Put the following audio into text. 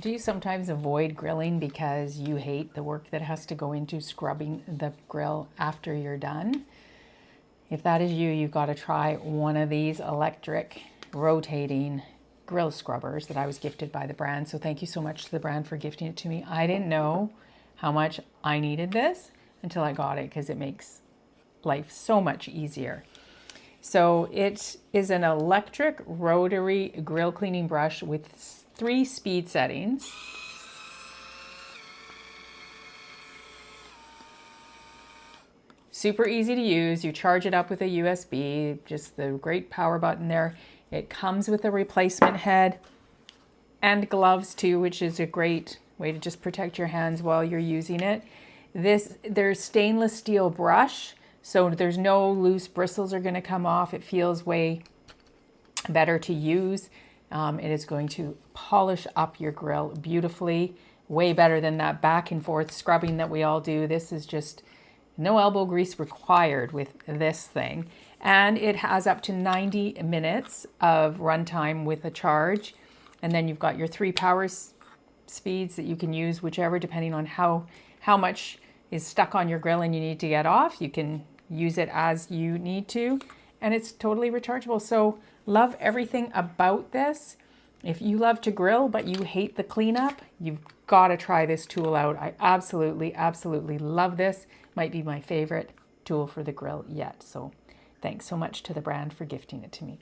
Do you sometimes avoid grilling because you hate the work that has to go into scrubbing the grill after you're done? If that is you, you've got to try one of these electric rotating grill scrubbers that I was gifted by the brand. So thank you so much to the brand for gifting it to me. I didn't know how much I needed this until I got it, because it makes life so much easier. So it is an electric rotary grill cleaning brush with 3 speed settings. Super easy to use. You charge it up with a USB, just the great power button there. It comes with a replacement head and gloves too, which is a great way to just protect your hands while you're using it. There's stainless steel brush, so there's no loose bristles are going to come off. It feels way better to use. It is going to polish up your grill beautifully, way better than that back and forth scrubbing that we all do. This is just no elbow grease required with this thing. And it has up to 90 minutes of runtime with a charge. And then you've got your 3 power speeds that you can use, whichever, depending on how much is stuck on your grill and you need to get off. You can use it as you need to, and it's totally rechargeable. So love everything about this. If you love to grill but you hate the cleanup, you've got to try this tool out. I absolutely love this. Might be my favorite tool for the grill yet. So thanks so much to the brand for gifting it to me.